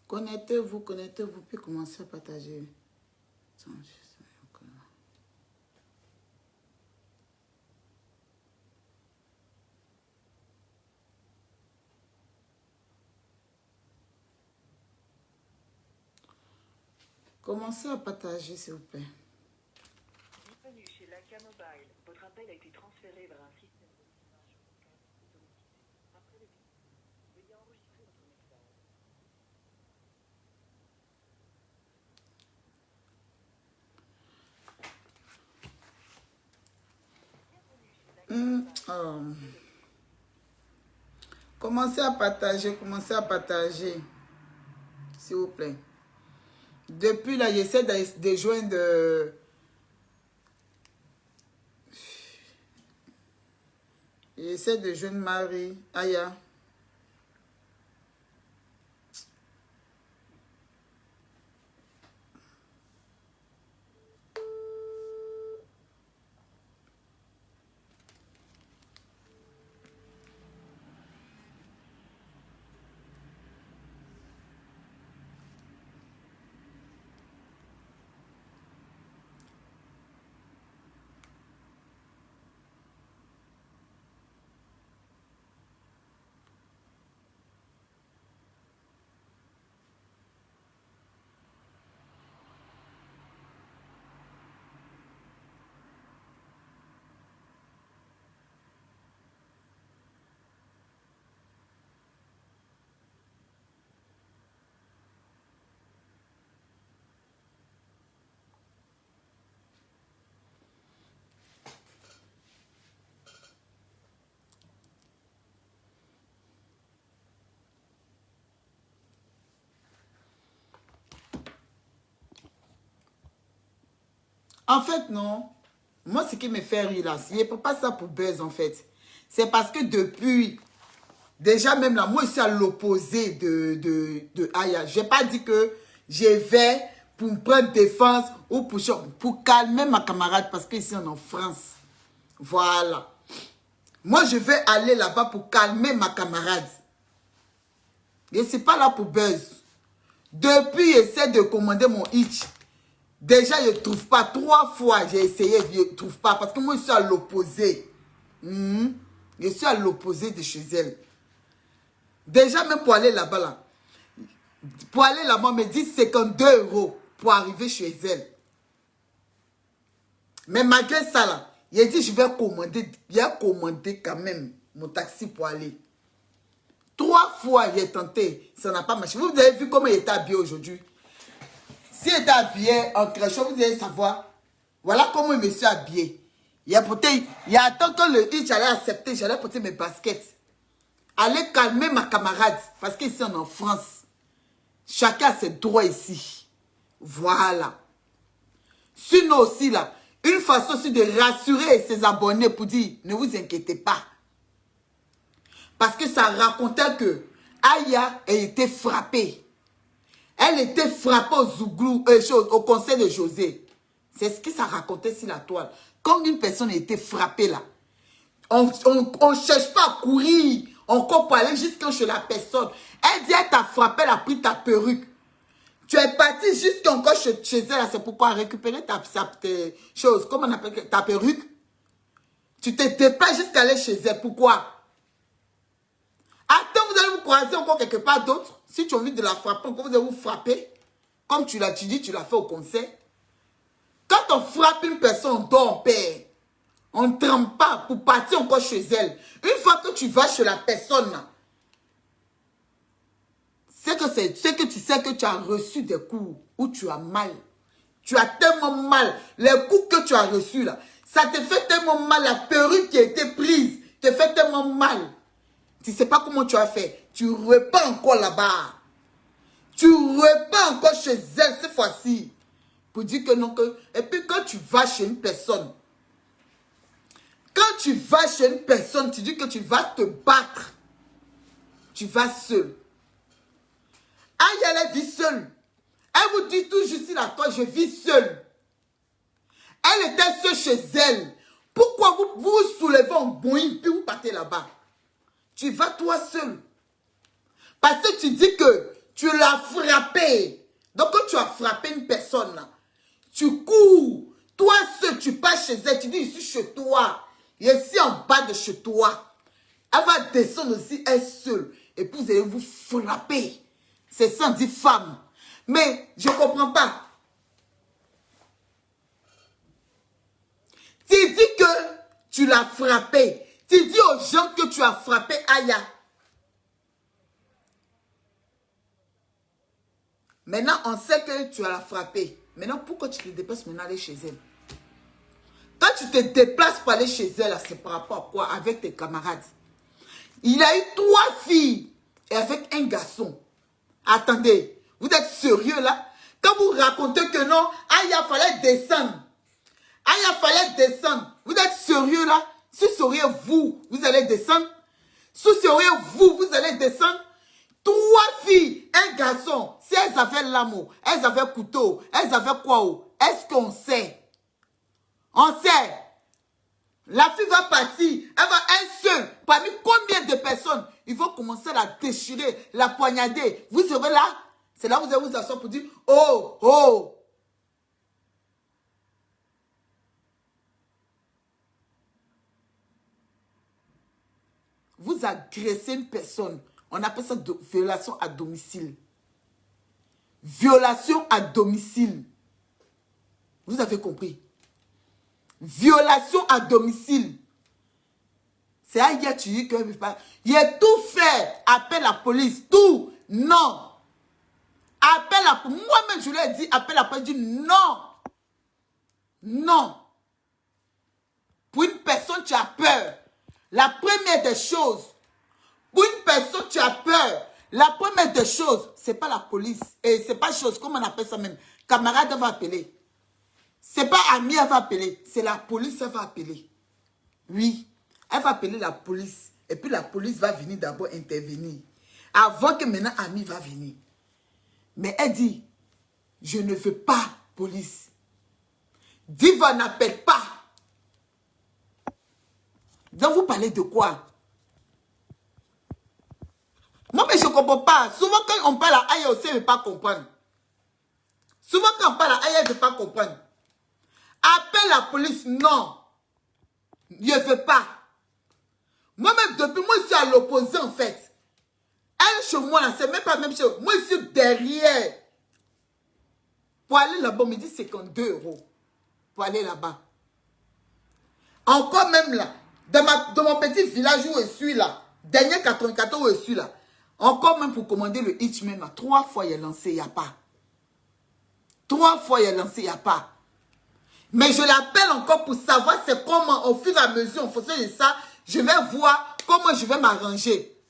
Connectez-vous, puis commencez à partager. Attends, je sais encore. Commencez à partager, s'il vous plaît. Bienvenue chez Laca Mobile. Votre appel a été transféré vers un système de message vocal automatisé. Après le bip, veuillez enregistrer votre message. Bienvenue chez Laca Mobile. Commencez à partager, s'il vous plaît. Depuis là, j'essaie de joindre... J'essaie de joindre Marie, Aya. En fait, non. Moi, ce qui me fait rire là, je ne prends pas ça pour buzz en fait. C'est parce que depuis, déjà même là, moi je suis à l'opposé de Aya. Je n'ai pas dit que je vais pour me prendre défense ou pour calmer ma camarade parce qu'ici on est en France. Voilà. Moi, je vais aller là-bas pour calmer ma camarade. Je ne suis pas là pour buzz. Depuis, j'essaie de commander mon hitch. Déjà, je ne trouve pas. 3 fois, j'ai essayé, je ne trouve pas. Parce que moi, je suis à l'opposé. Je suis à l'opposé de chez elle. Déjà, même pour aller là-bas, là. Pour aller là-bas, on me dit 52 € pour arriver chez elle. Mais malgré ça, là, il a dit, je vais commander. Il a commandé quand même mon taxi pour aller. 3 fois, j'ai tenté. Ça n'a pas marché. Vous avez vu comment il était habillé aujourd'hui? S'il était habillé en crachot, vous allez savoir. Voilà comment je me suis habillé. Il y a tant que le hitch allait accepter, j'allais porter mes baskets. Aller calmer ma camarade. Parce qu'ici, on est en France. Chacun a ses droits ici. Voilà. Sinon aussi, là, une façon aussi de rassurer ses abonnés pour dire, ne vous inquiétez pas. Parce que ça racontait que Aya a été frappée. Elle était frappée au Zouglou, au conseil de José. C'est ce que ça racontait sur la toile. Quand une personne a été frappée là, on ne cherche pas à courir encore pour aller jusqu'à chez la personne. Elle dit, elle t'a frappé, elle a pris ta perruque. Tu es parti jusqu'à encore chez elle, c'est pourquoi récupérer ta chose, comment on appelle ta perruque. Tu t'es pas jusqu'à aller chez elle, pourquoi? Attends, vous allez vous croiser encore quelque part d'autre. Si tu as envie de la frapper, encore vous allez vous frapper. Comme tu dis, tu l'as fait au conseil. Quand on frappe une personne, on dort en paix. On ne trempe pas pour partir encore chez elle. Une fois que tu vas chez la personne, c'est que tu sais que tu as reçu des coups où tu as mal. Tu as tellement mal. Les coups que tu as reçus là, ça te fait tellement mal. La perruque qui a été prise te fait tellement mal. Tu ne sais pas comment tu as fait. Tu repars encore là-bas. Tu repars encore chez elle cette fois-ci. Pour dire que non. Et puis quand tu vas chez une personne, tu dis que tu vas te battre. Tu vas seul. Aïe, elle vit seule. Elle vous dit toujours ici, là, toi, je vis seule. Elle était seule chez elle. Pourquoi vous soulevez en boing, puis vous partez là-bas? Tu vas toi seul. Parce que tu dis que Tu l'as frappé. Donc, quand tu as frappé une personne, là, tu cours. Toi seul, tu passes chez elle. Tu dis, je suis chez toi. Et ici, en bas de chez toi. Elle va descendre aussi, elle seule. Et puis, vous allez vous frapper. C'est ça, on dit femme. Mais, je ne comprends pas. Tu dis que tu l'as frappé. Tu dis aux gens que tu as frappé Aya. Maintenant, on sait que tu as frappé. Maintenant, pourquoi tu te déplaces maintenant aller chez elle? Quand tu te déplaces pour aller chez elle, c'est par rapport à quoi? Avec tes camarades. Il a eu 3 filles et avec un garçon. Attendez, vous êtes sérieux là? Quand vous racontez que non, Aya fallait descendre. Aya fallait descendre. Vous êtes sérieux là? Si seriez vous, vous allez descendre. Si seriez vous, vous allez descendre. 3 filles, un garçon. Si elles avaient l'amour, elles avaient couteau, elles avaient quoi? Est-ce qu'on sait? On sait. La fille va partir. Elle va un seul. Parmi combien de personnes? Ils vont commencer à la déchirer, la poignarder. Vous serez là. C'est là où vous allez vous asseoir pour dire, oh, oh. Vous agressez une personne. On appelle ça violation à domicile. Violation à domicile. Vous avez compris? Violation à domicile. C'est à hier tu dis que il a tout fait. Appelle la police. Tout. Non. Appelle la police. Moi-même, je lui ai dit, appelle la police. Je dis non. Non. Pour une personne, tu as peur. La première des choses. Pour une personne, tu as peur. La première des choses, c'est pas la police. Et c'est pas chose, comment on appelle ça même? Camarade va appeler. C'est pas ami, elle va appeler. C'est la police, elle va appeler. Oui. Elle va appeler la police. Et puis la police va venir d'abord intervenir. Avant que maintenant ami va venir. Mais elle dit, je ne veux pas police. Diva n'appelle pas. Donc vous parlez de quoi? Moi, mais je ne comprends pas. Souvent, quand on parle à Aya aussi, elle ne veut pas comprendre. Souvent, quand on parle à Aya, elle ne veut pas comprendre. Appelle la police. Non. Je ne veux pas. Moi-même, depuis moi, je suis à l'opposé, en fait. Elle, chez moi, là, c'est même pas la même chose. Moi, je suis derrière. Pour aller là-bas, on me dit 52 €. Pour aller là-bas. Encore même là, dans mon petit village où je suis là, dernier 94 où je suis là, encore même pour commander le Hitchman, 3 fois il est lancé, il n'y a pas. 3 fois il est lancé, il n'y a pas. Mais je l'appelle encore pour savoir c'est comment, au fur et à mesure, en fonction de ça, je vais voir comment je vais m'arranger.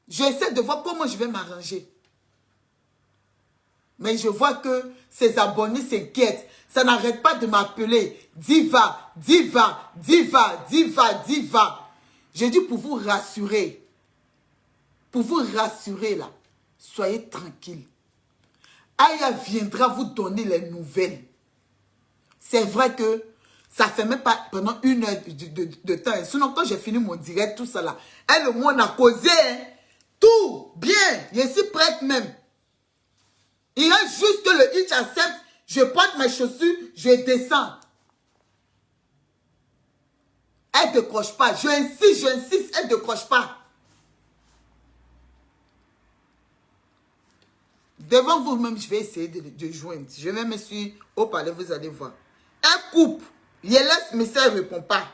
J'essaie de voir comment je vais m'arranger. Mais je vois que ces abonnés s'inquiètent. Ça n'arrête pas de m'appeler. Diva, diva, diva, diva, diva. Je dis pour vous rassurer. Pour vous rassurer là. Soyez tranquille. Aya viendra vous donner les nouvelles. C'est vrai que ça ne fait même pas pendant 1 heure de temps. Sinon, quand j'ai fini mon direct, tout ça là, elle et moi, on a causé. Hein, tout bien. Je suis prête même. Il reste juste que le hitch accepte. Je porte mes chaussures, je descends. Elle ne décroche pas. J'insiste, elle ne décroche pas. Devant vous-même, je vais essayer de joindre. Je vais me suivre au palais, vous allez voir. Elle coupe. Il laisse, mais ça ne répond pas.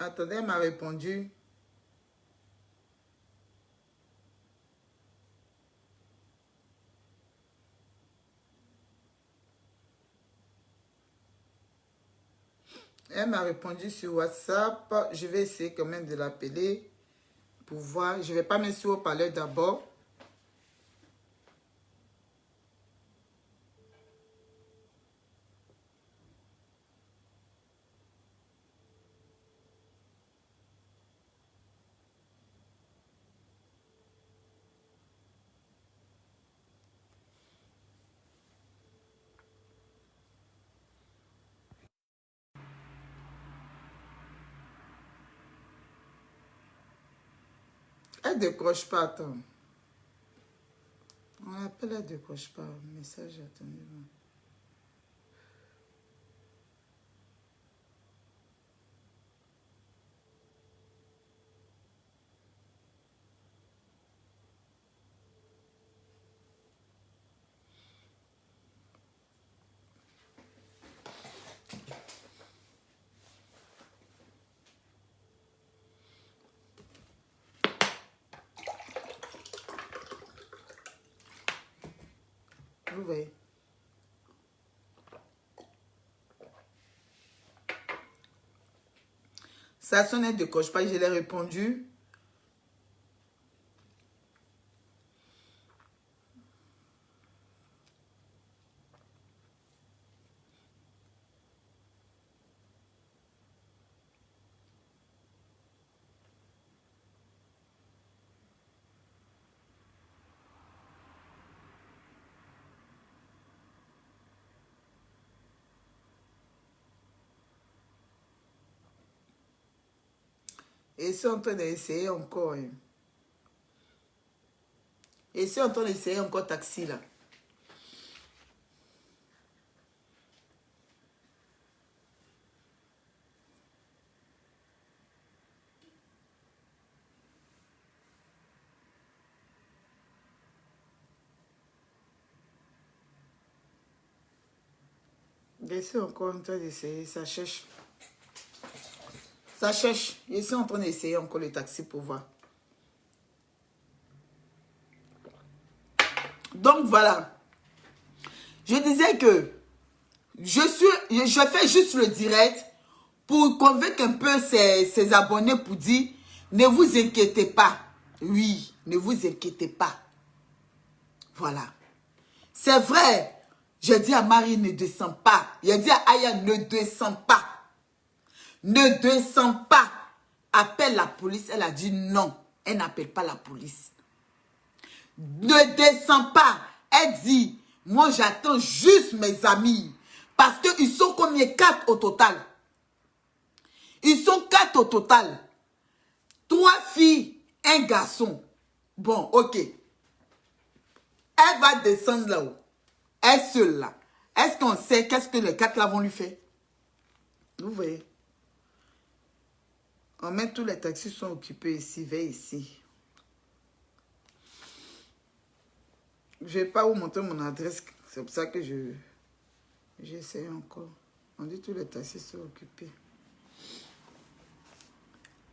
Attendez, elle m'a répondu. Elle m'a répondu sur WhatsApp. Je vais essayer quand même de l'appeler pour voir. Je ne vais pas me suivre au palais d'abord. Elle décroche pas, attends. On l'appelle, elle décroche pas. Message, attendez. Vous voyez. Ça sonne, elle ne décroche pas. Je l'ai répondu. Et c'est en train d'essayer encore. Hein. Et c'est en train d'essayer encore taxi là. Et c'est encore en train d'essayer. Ça cherche. Ça cherche. Et c'est en train d'essayer encore le taxi pour voir. Donc voilà. Je disais que je fais juste le direct pour convaincre un peu ses abonnés pour dire ne vous inquiétez pas. Oui, ne vous inquiétez pas. Voilà. C'est vrai. Je dis à Marie ne descends pas. Je dis à Aya ne descends pas. Ne descends pas. Appelle la police. Elle a dit non. Elle n'appelle pas la police. Ne descends pas. Elle dit, moi j'attends juste mes amis. Parce qu'ils sont combien? 4 au total. Ils sont 4 au total. 3 filles, un garçon. Bon, ok. Elle va descendre là-haut. Elle seule là. Est-ce qu'on sait qu'est-ce que les 4 là vont lui faire? Vous voyez. En même tous les taxis sont occupés ici. Veille ici. Je ne vais pas vous montrer mon adresse. C'est pour ça que j'essaie encore. On dit tous les taxis sont occupés.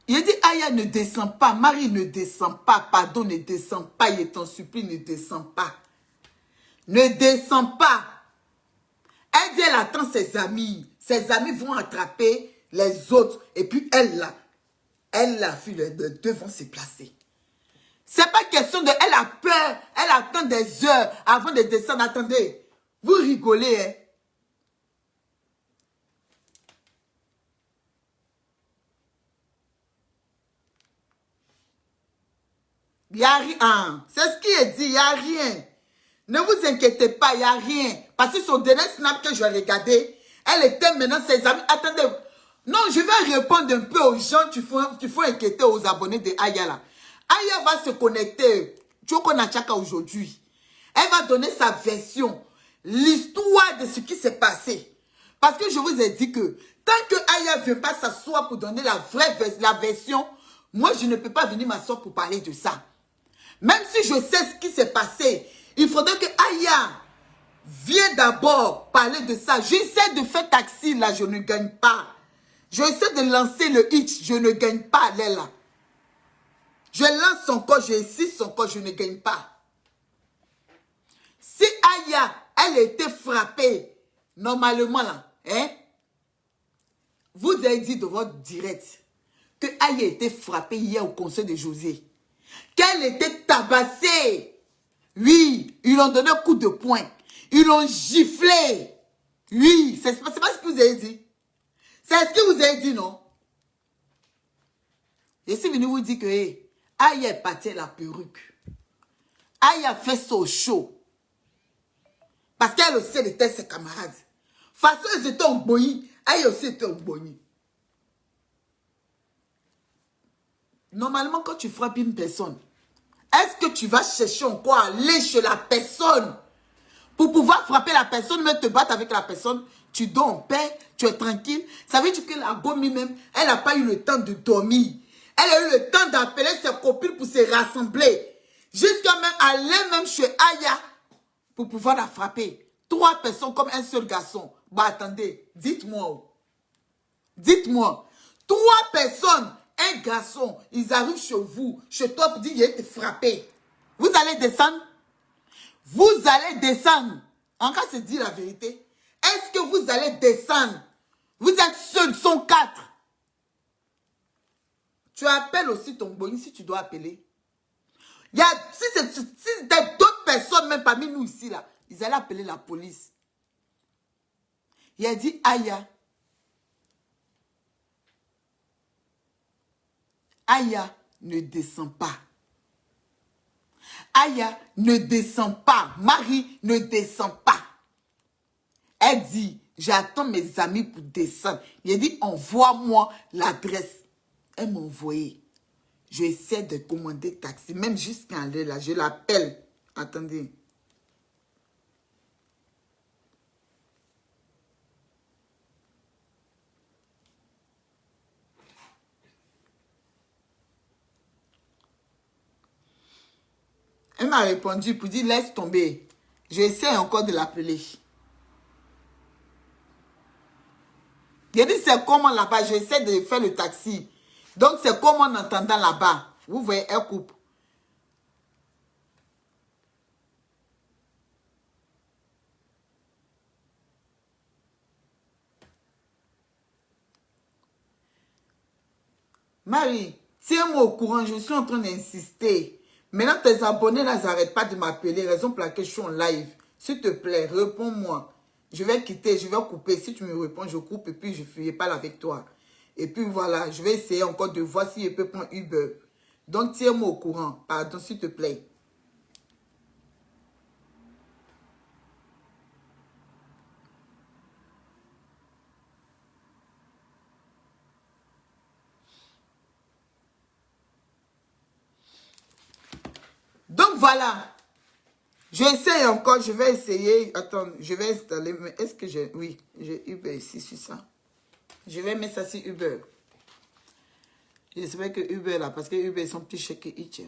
Il dit, Aya ne descend pas. Marie ne descend pas. Pardon, ne descend pas. Il t'en supplie, ne descend pas. Ne descend pas. Elle dit, elle attend ses amis. Ses amis vont attraper les autres. Et puis elle là, les deux vont se placer. C'est pas question de... Elle a peur. Elle attend des heures avant de descendre. Attendez. Vous rigolez, hein? Il n'y a rien. C'est ce qui est dit. Il n'y a rien. Ne vous inquiétez pas. Il n'y a rien. Parce que son dernier snap que je regardais, elle était maintenant ses amis. Attendez. Non, je vais répondre un peu aux gens qu'il faut inquiéter aux abonnés de Aya là. Aya va se connecter. Tchoko Nachaka aujourd'hui. Elle va donner sa version. L'histoire de ce qui s'est passé. Parce que je vous ai dit que tant que Aya ne vient pas s'asseoir pour donner la vraie version, moi je ne peux pas venir m'asseoir pour parler de ça. Même si je sais ce qui s'est passé, il faudrait que Aya vienne d'abord parler de ça. J'essaie de faire taxi là, je ne gagne pas. J'essaie de lancer le hit, je ne gagne pas, elle est là. Je lance son corps, je insiste son corps, je ne gagne pas. Si Aya, elle était frappée, normalement là, hein, vous avez dit de votre direct que Aya était frappée hier au conseil de José. Qu'elle était tabassée. Oui, ils l'ont donné un coup de poing. Ils l'ont giflé. Oui, c'est pas ce que vous avez dit. C'est ce que vous avez dit, non? Je suis venu vous dire que hey, Aya est partie à la perruque. Aya fait son show. Parce qu'elle aussi, elle était ses camarades. Façon, ils étaient en boyi. Aya aussi était en boyi. Normalement, quand tu frappes une personne, Est-ce que tu vas chercher encore à aller chez la personne pour pouvoir frapper la personne, même te battre avec la personne? Tu dors en paix, tu es tranquille. Ça veut dire que la Gomi même, elle n'a pas eu le temps de dormir. Elle a eu le temps d'appeler ses copines pour se rassembler. Jusqu'à même aller même chez Aya pour pouvoir la frapper. 3 personnes comme un seul garçon. Bah attendez, dites-moi. Dites-moi. 3 personnes, un garçon, ils arrivent chez vous, chez toi pour dire qu'il est frappé. Vous allez descendre? Vous allez descendre. En cas, c'est dire la vérité. Est-ce que vous allez descendre? Vous êtes seuls, sont 4. Tu appelles aussi ton boy si tu dois appeler. Il y a, si d'autres personnes, même parmi nous ici, là, ils allaient appeler la police. Il a dit, Aya. Aya ne descend pas. Aya ne descend pas. Marie ne descend pas. Elle dit, j'attends mes amis pour descendre. Il a dit, envoie-moi l'adresse. Elle m'a envoyé. Je essaie de commander taxi. Même jusqu'à là, je l'appelle. Attendez. Elle m'a répondu pour dire, laisse tomber. J'essaie encore de l'appeler. Il a dit, c'est comment là-bas? J'essaie de faire le taxi. Donc, c'est comme en entendant là-bas. Vous voyez, elle coupe. Marie, tiens-moi au courant, je suis en train d'insister. Maintenant, tes abonnés, là, ils n'arrêtent pas de m'appeler, raison pour laquelle je suis en live. S'il te plaît, réponds-moi. Je vais quitter, je vais couper. Si tu me réponds, je coupe et puis je ne parle avec toi. Et puis voilà, je vais essayer encore de voir si je peux prendre Uber. Donc, tiens-moi au courant. Pardon, s'il te plaît. Donc, voilà. Je essaye encore, je vais essayer. Attends, je vais installer. Mais est-ce que j'ai... Oui, j'ai Uber ici sur ça. Je vais mettre ça sur Uber. J'espère que Uber là, parce que Uber ils sont plus chers que Itch.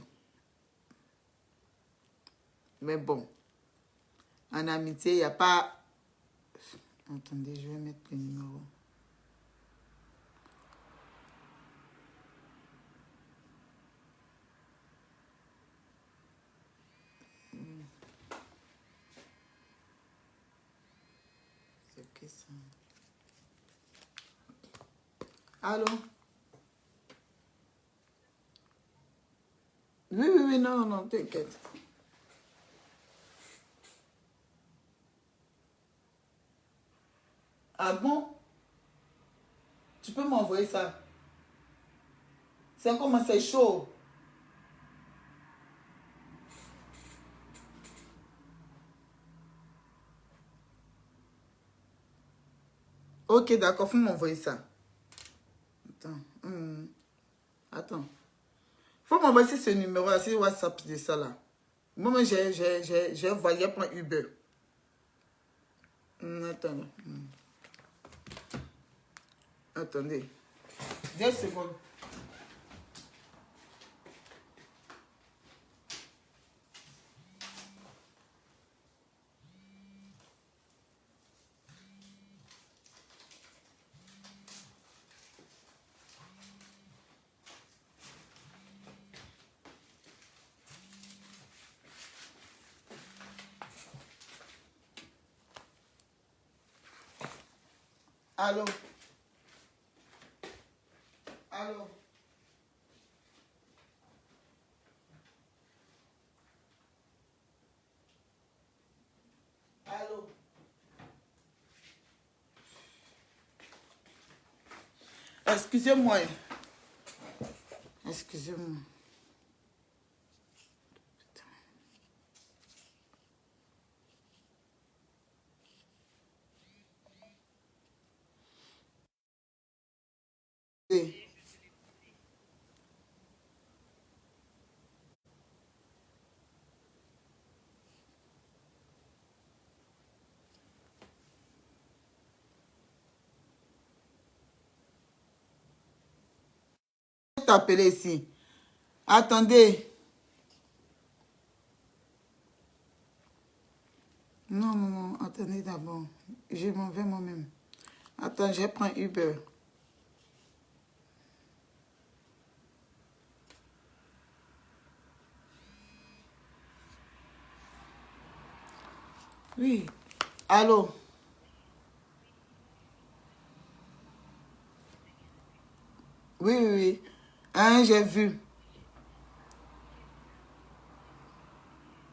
Mais bon, en amitié, il n'y a pas... Attendez, je vais mettre le numéro. C'est que ça. Allô? Oui, oui, oui, non, non, t'inquiète. Ah bon? Tu peux m'envoyer ça? C'est comment c'est chaud. Ok, d'accord, faut m'envoyer ça. Attends. Attends. Faut m'envoyer ce numéro-là, c'est WhatsApp de ça là. Moi, j'ai envoyé pour Uber. Attends. Attendez. 10 secondes. Allô? Allô? Allô? Excusez-moi. Excusez-moi. t'appeler ici. Attendez. Non, non, non, attendez d'abord. Je m'en vais moi-même. Attends, je prends Uber. Oui. Allô? Oui, oui, oui. Hein, j'ai vu.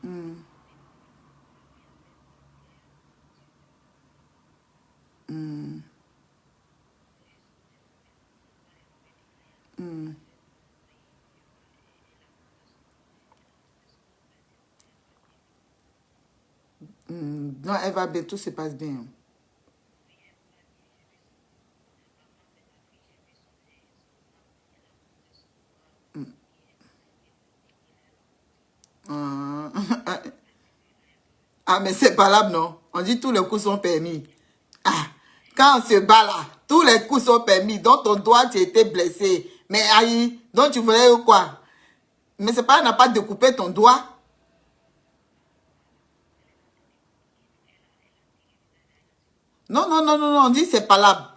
Hmm, hmm, hmm, hmm. Non, elle va bien, tout se passe bien. Ah, ah, mais c'est pas là, non? On dit tous les coups sont permis. Ah, quand on se bat là, tous les coups sont permis. Donc ton doigt, tu étais blessé. Mais aïe, donc tu voulais quoi? Mais c'est pas, elle n'a pas découpé ton doigt. Non, non, non, non, non, on dit c'est pas là.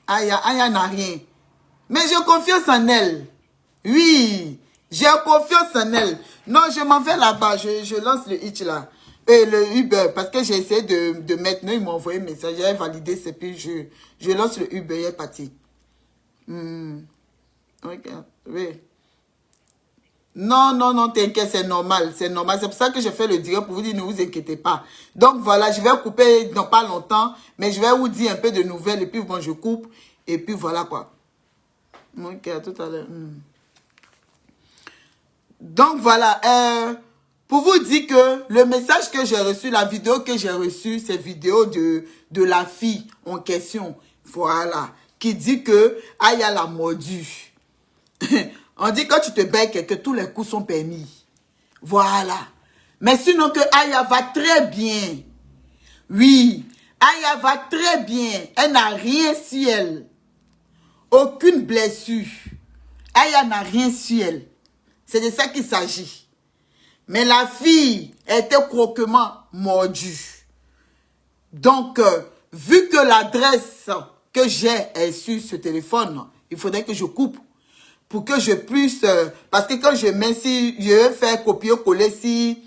Aya, Aya n'a rien. Mais j'ai confiance en elle. Oui, j'ai confiance en elle. Non, je m'en vais là-bas. Je lance le hitch là. Et le Uber, parce que j'ai essayé de mettre. Non, ils m'ont envoyé un message. J'ai validé, c'est puis je lance le Uber. Il est parti. Hmm, ok, oui. Non, non, non, t'inquiète, c'est normal. C'est normal. C'est pour ça que je fais le direct pour vous dire, ne vous inquiétez pas. Donc voilà, je vais couper dans pas longtemps. Mais je vais vous dire un peu de nouvelles. Et puis bon, je coupe. Et puis voilà quoi. Ok, à tout à l'heure. Hmm. Donc voilà, pour vous dire que le message que j'ai reçu, la vidéo que j'ai reçue, c'est vidéo de la fille en question, voilà, qui dit que Aya l'a mordu. On dit quand tu te bats que tous les coups sont permis. Voilà. Mais sinon que Aya va très bien. Oui, Aya va très bien. Elle n'a rien sur elle. Aucune blessure. Aya n'a rien sur elle. C'est de ça qu'il s'agit. Mais la fille était croquement mordue. Donc, vu que l'adresse que j'ai est sur ce téléphone, il faudrait que je coupe pour que je puisse... parce que quand je mets si je veux faire copier-coller si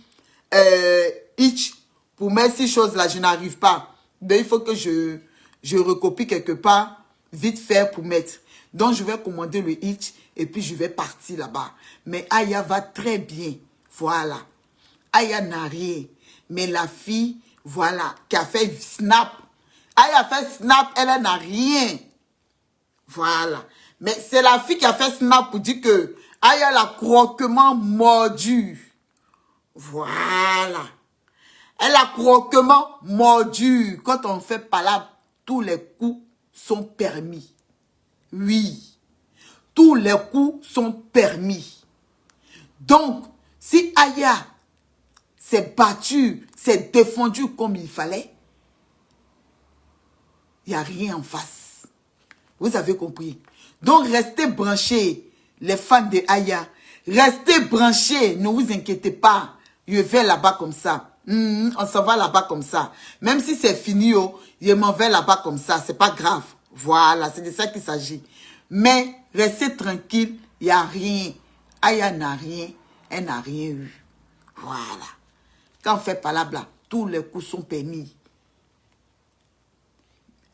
itch pour mettre ces choses-là, je n'arrive pas. Donc, il faut que je recopie quelque part, vite fait pour mettre. Donc, je vais commander le itch et puis je vais partir là-bas. Mais Aya va très bien. Voilà. Aya n'a rien. Mais la fille, voilà, qui a fait snap. Aya a fait snap, elle n'a rien. Voilà. Mais c'est la fille qui a fait snap pour dire que Aya l'a croquement mordu. Voilà. Elle a croquement mordu. Quand on fait pas là, tous les coups sont permis. Oui. Tous les coups sont permis. Donc, si Aya s'est battue, s'est défendue comme il fallait, il n'y a rien en face. Vous avez compris. Donc, restez branchés, les fans de Aya. Restez branchés, ne vous inquiétez pas. Je vais là-bas comme ça. On s'en va là-bas comme ça. Même si c'est fini, je m'en vais là-bas comme ça. C'est pas grave. Voilà, c'est de ça qu'il s'agit. Mais restez tranquille, il n'y a rien. Aya n'a rien, elle n'a rien eu. Voilà. Quand on fait pas là, tous les coups sont permis.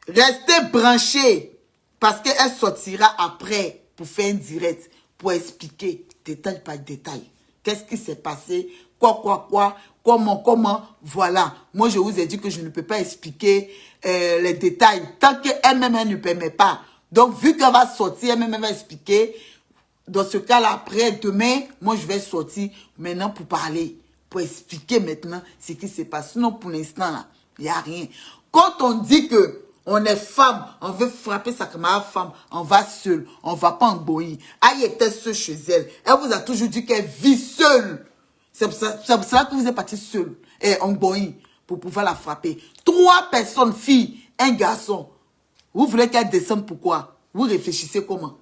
Restez branchés parce qu'elle sortira après pour faire un direct, pour expliquer détail par détail. Qu'est-ce qui s'est passé? Quoi? Comment? Voilà. Moi, je vous ai dit que je ne peux pas expliquer les détails tant qu'elle-même elle ne permet pas. Donc, vu qu'elle va sortir, elle-même va expliquer. Dans ce cas-là, après, demain, moi, je vais sortir maintenant pour parler, pour expliquer maintenant ce qui se passe. Sinon, pour l'instant, là, il n'y a rien. Quand on dit que on est femme, on veut frapper sa camarade femme, on va seul, on ne va pas en boï. Aïe était seule chez elle. Elle vous a toujours dit qu'elle vit seule. C'est pour ça que vous êtes parti seul et en boï pour pouvoir la frapper. 3 personnes, filles, un garçon. Vous voulez qu'elle descende pourquoi? Vous réfléchissez comment?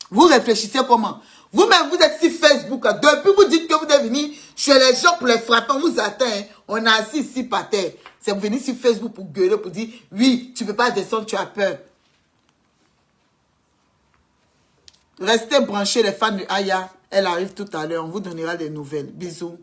Vous réfléchissez comment? Vous-même, vous êtes sur Facebook. Depuis, vous dites que vous êtes venu chez les gens pour les frapper. On vous atteint. Hein. On est assis ici par terre. C'est venu sur Facebook pour gueuler, pour dire, oui, tu ne peux pas descendre, tu as peur. Restez branchés, les fans de Aya. Elle arrive tout à l'heure. On vous donnera des nouvelles. Bisous.